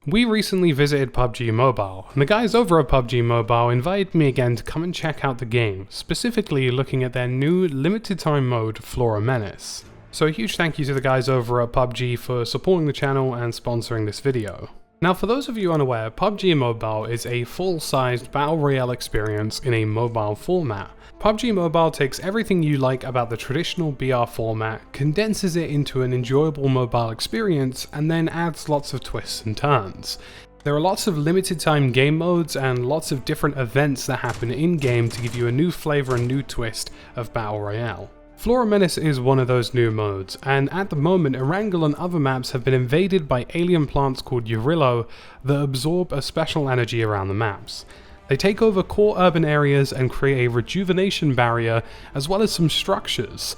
We recently visited PUBG Mobile, and the guys over at PUBG Mobile invited me again to come and check out the game, specifically looking at their new limited time mode, Flora Menace. So a huge thank you to the guys over at PUBG for supporting the channel and sponsoring this video. Now for those of you unaware, PUBG Mobile is a full-sized battle royale experience in a mobile format. PUBG Mobile takes everything you like about the traditional BR format, condenses it into an enjoyable mobile experience, and then adds lots of twists and turns. There are lots of limited time game modes and lots of different events that happen in-game to give you a new flavour and new twist of battle royale. Flora Menace is one of those new modes, and at the moment Erangel and other maps have been invaded by alien plants called Urillo that absorb a special energy around the maps. They take over core urban areas and create a rejuvenation barrier as well as some structures.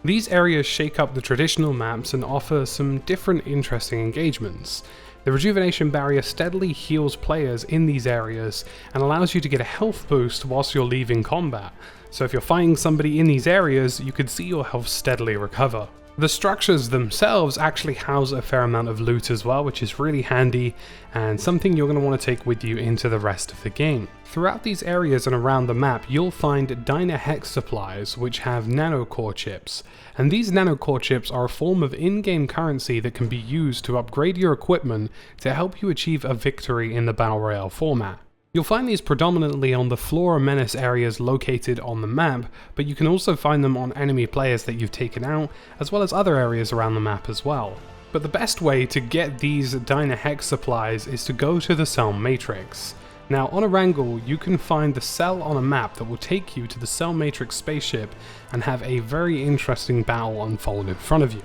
These areas shake up the traditional maps and offer some different interesting engagements. The rejuvenation barrier steadily heals players in these areas and allows you to get a health boost whilst you're leaving combat. So if you're fighting somebody in these areas, you could see your health steadily recover. The structures themselves actually house a fair amount of loot as well, which is really handy and something you're going to want to take with you into the rest of the game. Throughout these areas and around the map, you'll find dyna hex supplies which have nanocore chips, and these nanocore chips are a form of in-game currency that can be used to upgrade your equipment to help you achieve a victory in the Battle Royale format. You'll find these predominantly on the Flora Menace areas located on the map, but you can also find them on enemy players that you've taken out, as well as other areas around the map as well. But the best way to get these dyna hex supplies is to go to the cell matrix. Now on Erangel, you can find the cell on a map that will take you to the cell matrix spaceship and have a very interesting battle unfold in front of you.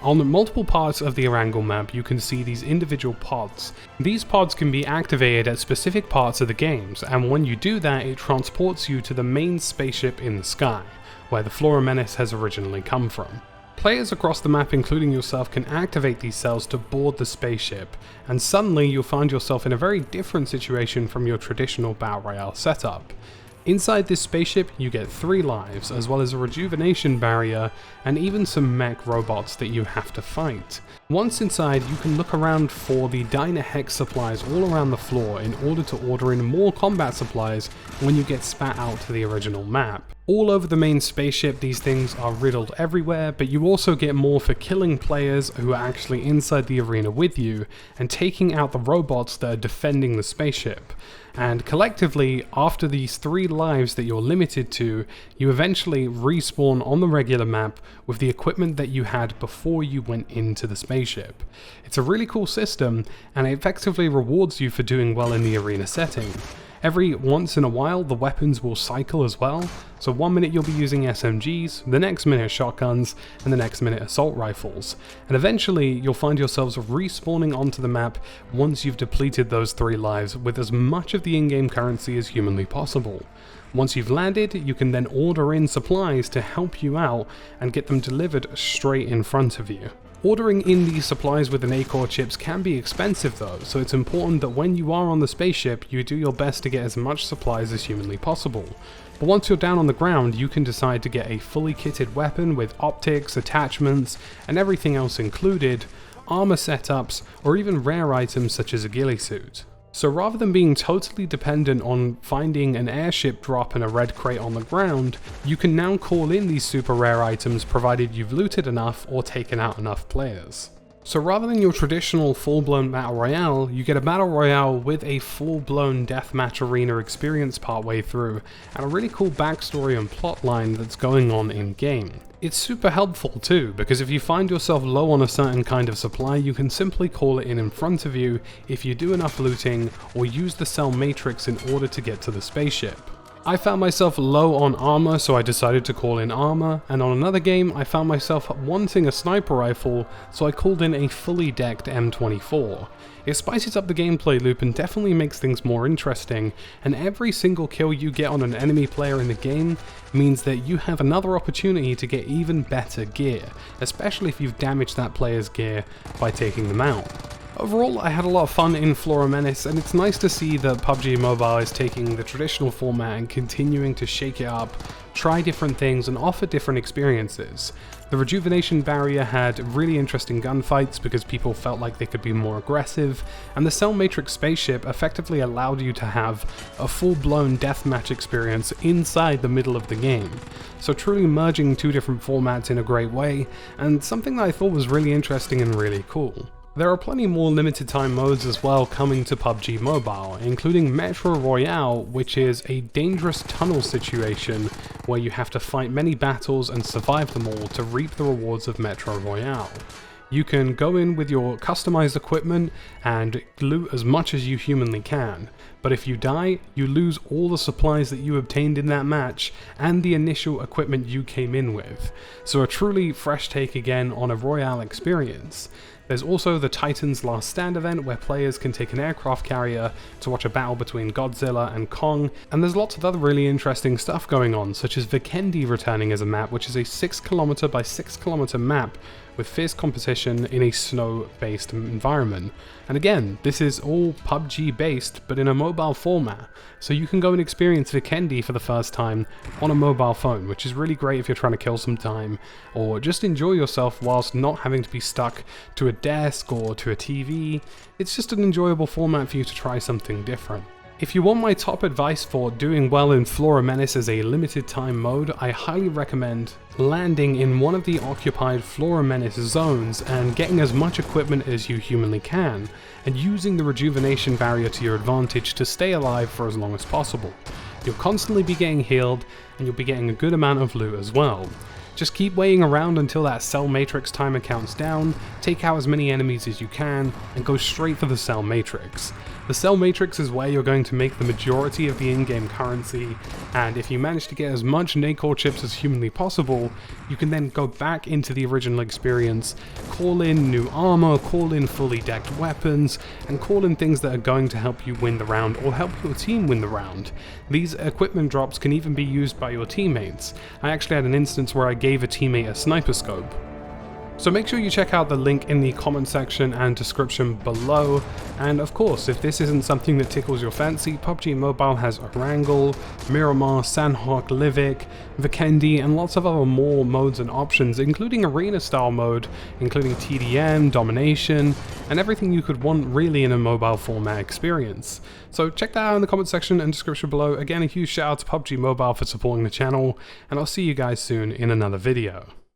On multiple parts of the Erangel map, you can see these individual pods. These pods can be activated at specific parts of the games, and when you do that, it transports you to the main spaceship in the sky, where the Flora Menace has originally come from. Players across the map, including yourself, can activate these cells to board the spaceship, and suddenly you'll find yourself in a very different situation from your traditional Battle Royale setup. Inside this spaceship, you get 3 lives, as well as a rejuvenation barrier, and even some mech robots that you have to fight. Once inside, you can look around for the dyna hex supplies all around the floor in order to order in more combat supplies when you get spat out to the original map. All over the main spaceship, these things are riddled everywhere, but you also get more for killing players who are actually inside the arena with you and taking out the robots that are defending the spaceship. And collectively, after these 3 lives that you're limited to, you eventually respawn on the regular map with the equipment that you had before you went into the spaceship. It's a really cool system, and it effectively rewards you for doing well in the arena setting. Every once in a while, the weapons will cycle as well, so one minute you'll be using SMGs, the next minute shotguns, and the next minute assault rifles. And eventually, you'll find yourselves respawning onto the map once you've depleted those 3 lives with as much of the in-game currency as humanly possible. Once you've landed, you can then order in supplies to help you out and get them delivered straight in front of you. Ordering in these supplies with the nanocore chips can be expensive though, so it's important that when you are on the spaceship, you do your best to get as much supplies as humanly possible. But once you're down on the ground, you can decide to get a fully kitted weapon with optics, attachments, and everything else included, armor setups, or even rare items such as a ghillie suit. So rather than being totally dependent on finding an airship drop in a red crate on the ground, you can now call in these super rare items provided you've looted enough or taken out enough players. So rather than your traditional full-blown battle royale, you get a battle royale with a full-blown deathmatch arena experience partway through, and a really cool backstory and plotline that's going on in-game. It's super helpful too, because if you find yourself low on a certain kind of supply, you can simply call it in front of you if you do enough looting or use the cell matrix in order to get to the spaceship. I found myself low on armor, so I decided to call in armor, and on another game I found myself wanting a sniper rifle, so I called in a fully decked M24. It spices up the gameplay loop and definitely makes things more interesting, and every single kill you get on an enemy player in the game means that you have another opportunity to get even better gear, especially if you've damaged that player's gear by taking them out. Overall, I had a lot of fun in Flora Menace, and it's nice to see that PUBG Mobile is taking the traditional format and continuing to shake it up, try different things, and offer different experiences. The rejuvenation barrier had really interesting gunfights because people felt like they could be more aggressive, and the Cell Matrix spaceship effectively allowed you to have a full-blown deathmatch experience inside the middle of the game. So truly merging two different formats in a great way, and something that I thought was really interesting and really cool. There are plenty more limited time modes as well coming to PUBG Mobile, including Metro Royale, which is a dangerous tunnel situation where you have to fight many battles and survive them all to reap the rewards of Metro Royale. You can go in with your customized equipment and loot as much as you humanly can, but if you die, you lose all the supplies that you obtained in that match and the initial equipment you came in with. So a truly fresh take again on a Royale experience. There's also the Titan's Last Stand event where players can take an aircraft carrier to watch a battle between Godzilla and Kong, and there's lots of other really interesting stuff going on, such as Vikendi returning as a map, which is a 6km by 6km map with fierce competition in a snow-based environment. And again, this is all PUBG based, but in a mobile format, so you can go and experience Vikendi for the first time on a mobile phone, which is really great if you're trying to kill some time, or just enjoy yourself whilst not having to be stuck to a desk or to a TV. It's just an enjoyable format for you to try something different. If you want my top advice for doing well in Flora Menace as a limited time mode, I highly recommend landing in one of the occupied Flora Menace zones and getting as much equipment as you humanly can, and using the rejuvenation barrier to your advantage to stay alive for as long as possible. You'll constantly be getting healed, and you'll be getting a good amount of loot as well. Just keep waiting around until that Cell Matrix timer counts down, take out as many enemies as you can, and go straight for the Cell Matrix. The Cell Matrix is where you're going to make the majority of the in-game currency, and if you manage to get as much Nacor chips as humanly possible, you can then go back into the original experience, call in new armor, call in fully decked weapons, and call in things that are going to help you win the round or help your team win the round. These equipment drops can even be used by your teammates. I actually had an instance where I gave a teammate a sniper scope. So make sure you check out the link in the comment section and description below, and of course, if this isn't something that tickles your fancy, PUBG Mobile has Erangel, Miramar, Sanhok, Livik, Vikendi, and lots of other more modes and options, including arena style mode, including TDM, domination, and everything you could want really in a mobile format experience. So check that out in the comment section and description below. Again, a huge shout out to PUBG Mobile for supporting the channel, and I'll see you guys soon in another video.